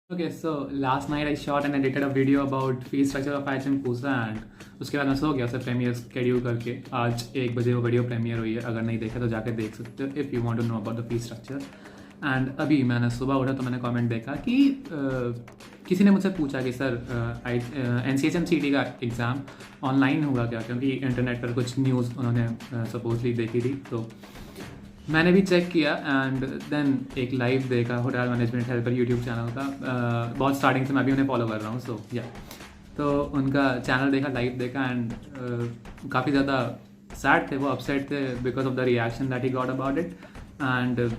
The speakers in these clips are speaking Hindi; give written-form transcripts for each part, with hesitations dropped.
Okay, so last night I shot and edited a video about fee structure of IHM Pusa and उसके बाद मैं सो गया उसे प्रीमियर शेड्यूल करके। आज 1 बजे वो वीडियो प्रीमियर हुई है, अगर नहीं देखा तो जाकर देख सकते हो if you want to know about the fee structure. And अभी मैंने सुबह उठा तो मैंने कमेंट देखा कि किसी ने मुझसे पूछा कि सर NCHM-CT का एग्ज़ाम ऑनलाइन होगा क्या, क्योंकि इंटरनेट पर कुछ न्यूज़ उन्होंने सपोजली देखी थी। तो मैंने भी चेक किया एंड देन एक लाइव देखा hotel management helper YouTube channel का। बहुत स्टार्टिंग से मैं भी उन्हें फॉलो कर रहा हूँ, सो या तो उनका चैनल देखा, लाइव देखा एंड काफ़ी ज़्यादा सैड थे वो, अपसेट थे because of the reaction that he got about it. And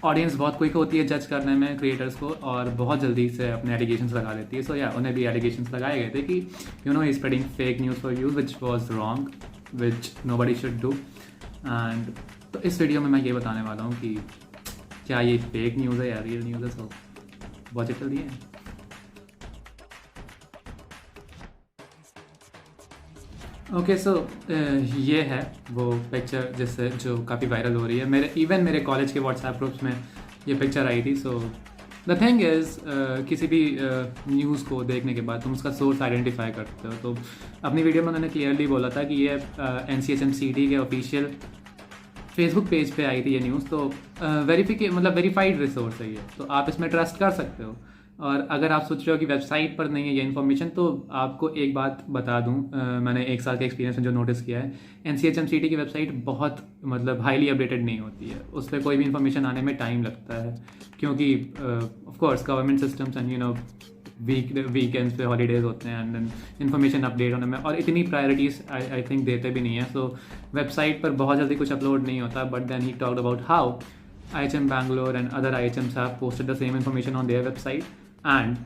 audience बहुत क्विक होती है जज करने में क्रिएटर्स को और बहुत जल्दी से अपने एलिगेशंस लगा देती है। सो या उन्हें भी एलिगेशंस लगाए गए थे कि you know he spreading fake news for you which was wrong, which nobody should do. And तो इस वीडियो में मैं ये बताने वाला हूँ कि क्या ये फेक न्यूज़ है या रियल न्यूज़ है। So watch it till the end. Okay, so ये है वो पिक्चर जिससे जो काफ़ी वायरल हो रही है। मेरे कॉलेज के व्हाट्सएप ग्रुप्स में ये पिक्चर आई थी। सो द थिंग इज़ किसी भी न्यूज़ को देखने के बाद तुम उसका सोर्स आइडेंटिफाई करते हो। तो अपनी वीडियो में उन्होंने क्लियरली बोला था कि ये NCHM-CT के ऑफिशियल फेसबुक पेज पे आई थी ये न्यूज़। तो वेरीफाइड रिसोर्स है ये, तो आप इसमें ट्रस्ट कर सकते हो। और अगर आप सोच रहे हो कि वेबसाइट पर नहीं है ये इन्फॉर्मेशन, तो आपको एक बात बता दूं, मैंने 1 साल के एक्सपीरियंस में जो नोटिस किया है, NCHM-CT की वेबसाइट बहुत हाईली अपडेटेड नहीं होती है। उस पर कोई भी इन्फॉर्मेशन आने में टाइम लगता है, क्योंकि of course government systems and weekends पे हॉलीडेज होते हैं एंड इन्फॉर्मेशन अपडेट होने में और इतनी प्रायोरिटीज़ आई थिंक देते भी नहीं है। सो वेबसाइट पर बहुत जल्दी कुछ अपलोड नहीं होता। But then he talked about how IHM Bangalore and other IHMs have posted the same information on their website and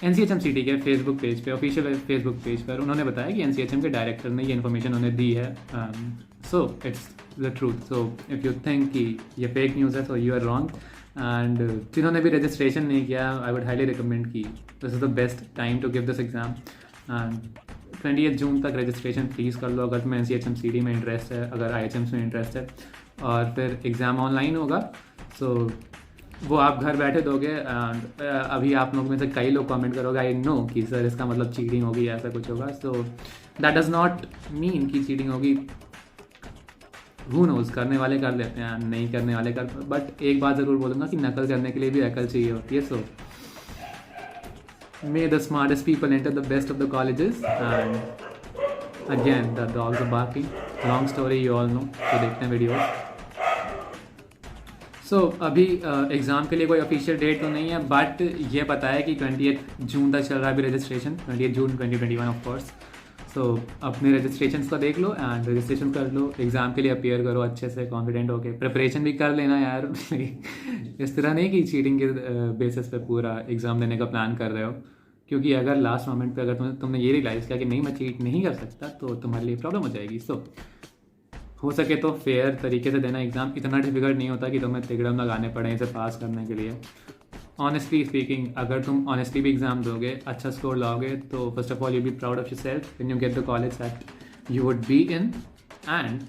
NCHM-CT के फेसबुक पेज पे, ऑफिशियल फेसबुक पेज पर उन्होंने बताया कि NCHM के डायरेक्टर ने ये इन्फॉर्मेशन उन्हें दी है। So it's the truth. So if you think कि ये फेक न्यूज़ है, so you are wrong. And जिन्होंने भी रजिस्ट्रेशन नहीं किया, आई वुड हाईली रिकमेंड कि this is the best time to give this exam. And 28 जून तक रजिस्ट्रेशन प्लीज़ कर लो अगर तुम्हें NCHM-CT में इंटरेस्ट है, अगर IHMs में इंटरेस्ट है। और फिर एग्ज़ाम ऑनलाइन होगा, सो वो आप घर बैठे दोगे। एंड अभी आप लोग में से कई लोग कमेंट करोगे आई नो कि सर इसका मतलब चीटिंग होगी या ऐसा कुछ होगा। So that does not mean कि चीटिंग होगी। हु नोज़, करने वाले कर लेते हैं, नहीं करने वाले कर। बट एक बात ज़रूर बोलूँगा कि नकल करने के लिए भी अकल चाहिए होती है। So may the smartest people enter the best of the colleges. And again the dogs are barking, long story you all know, तो देखते हैं वीडियो। सो अभी एग्ज़ाम के लिए कोई ऑफिशियल डेट तो नहीं है, बट ये पता है कि 28 जून तक चल रहा है अभी रजिस्ट्रेशन, 28 जून 2021 ऑफ कोर्स। सो अपने रजिस्ट्रेशन को देख लो एंड रजिस्ट्रेशन कर लो, एग्ज़ाम के लिए अपियर करो अच्छे से, कॉन्फिडेंट होके। प्रिपरेशन भी कर लेना यार इस तरह नहीं कि चीटिंग के बेसिस पे पूरा एग्ज़ाम देने का प्लान कर रहे हो, क्योंकि अगर लास्ट मोमेंट पे अगर तुमने ये रियलाइज़ किया कि नहीं मैं चीट नहीं कर सकता, तो तुम्हारे लिए प्रॉब्लम हो जाएगी। सो हो सके तो फेयर तरीके से देना एग्ज़ाम। इतना डिफिकल्ट नहीं होता कि तुम्हें तिगड़म लगाने पड़े इसे पास करने के लिए। ऑनेस्टली स्पीकिंग, अगर तुम ऑनेस्टली भी एग्ज़ाम दोगे, अच्छा स्कोर लाओगे, तो first of all you be proud of your self when you get the college that you would be in, and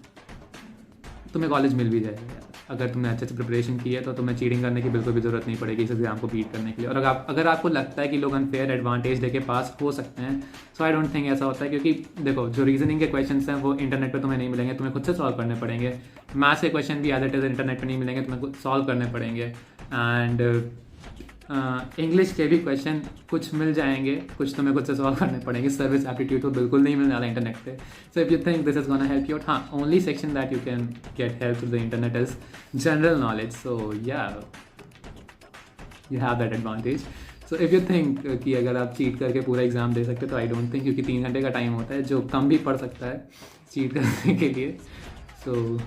तुम्हें कॉलेज मिल भी जाएगा यार। अगर तुमने अच्छे से प्रिपरेशन की है तो तुम्हें चीटिंग करने की बिल्कुल भी ज़रूरत नहीं पड़ेगी इस एग्ज़ाम को बीट करने के लिए। और अगर आपको लगता है कि लोग अनफेयर एडवांटेज देके पास हो सकते हैं, सो आई डोंट थिंक ऐसा होता है। क्योंकि देखो, जो रीजनिंग के क्वेश्चंस हैं वो इंटरनेट पे तुम्हें नहीं मिलेंगे, तुम्हें खुद से सॉल्व करने पड़ेंगे। मैथ्स के क्वेश्चन भी एज इट इज़ इंटरनेट पर नहीं मिलेंगे, तुम्हें खुद सॉल्व करने पड़ेंगे। एंड इंग्लिश के भी क्वेश्चन कुछ मिल जाएंगे, कुछ तुम्हें खुद से सॉल्व करने पड़ेंगे। सर्विस एप्टीट्यूड तो बिल्कुल नहीं मिलने वाला इंटरनेट पे। So if you think this is gonna help you out, हाँ, only section that you can get help through the internet is general knowledge. So ya you have that advantage. So if you think कि अगर आप चीट करके पूरा एग्जाम दे सकते हो, तो आई डोंट थिंक, क्योंकि 3 घंटे का टाइम होता है जो कम भी पड़ सकता है चीट करने के लिए। सो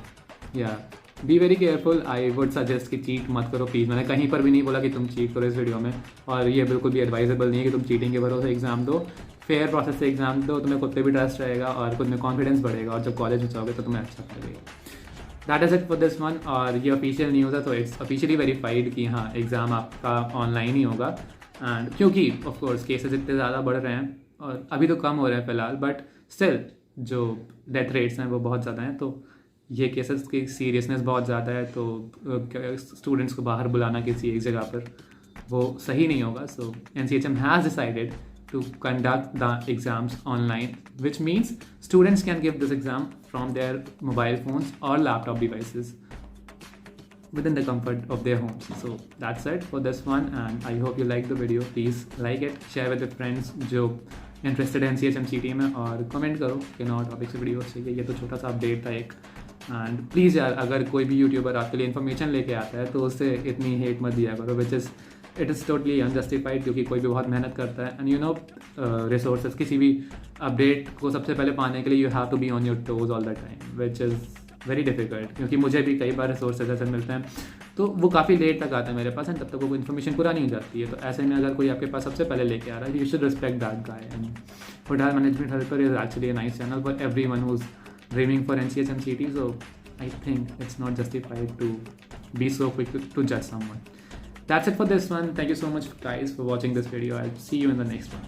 या be very careful. I would suggest कि चीट मत करो प्लीज़। मैंने कहीं पर भी नहीं बोला कि तुम चीट करो इस वीडियो में, और ये बिल्कुल भी एडवाइजेबल नहीं है कि तुम चीटिंग के भरोसे एग्जाम दो। फेयर प्रोसेस से एग्जाम दो, तुम्हें खुद पे भी ट्रस्ट रहेगा और खुद में कॉन्फिडेंस बढ़ेगा, और जब कॉलेज में जाओगे तो तुम्हें अच्छा लगेगा। That is it for this one. और ये ऑफिशियल न्यूज़ है, तो इट्स ऑफिशियली वेरीफाइड कि हाँ एग्ज़ाम आपका ऑनलाइन ही होगा। एंड क्योंकि ऑफकोर्स केसेस इतने ज़्यादा बढ़ रहे हैं, और अभी तो कम हो रहे हैं फ़िलहाल, बट स्टिल जो डेथ रेट्स हैं वो बहुत ज़्यादा हैं। तो ये केसेस की सीरियसनेस बहुत ज़्यादा है, तो स्टूडेंट्स को बाहर बुलाना किसी एक जगह पर वो सही नहीं होगा. So NCHM has decided to conduct the exams online, which means students can give this exam from their mobile phones or laptop devices within the comfort of their homes. So that's it for this one, and I hope you like the video. Please like it, share with your friends जो इंटरेस्टेड है NCHM CT में, और कमेंट करो कि नॉट टॉपिक से वीडियो चाहिए. ये तो छोटा सा अपडेट था एक. एंड प्लीज़ यार, अगर कोई भी यूट्यूबर आपके लिए इन्फॉर्मेशन लेके आता है तो उससे इतनी हेट मत दिया करो, which is it is totally unjustified, क्योंकि कोई भी बहुत मेहनत करता है. एंड यू नो रिसोर्सेज, किसी भी अपडेट को सबसे पहले पाने के लिए you have to be on your toes all the time, which is very difficult. क्योंकि मुझे भी कई बार रिसोर्सेज ऐसे मिलते हैं तो वो काफ़ी लेट तक आता है मेरे पास, एंड तब तक वो इन्फॉर्मेशन पूरा नहीं हो जाती है. तो ऐसे में अगर कोई आपके पास सबसे पहले लेके आ रहा है, you should respect that guy. And Hotel Management Helper is actually a nice channel for everyone who's dreaming for NCHM CT. So I think it's not justified to be so quick to judge someone. That's it for this one. Thank you so much guys for watching this video. I'll see you in the next one.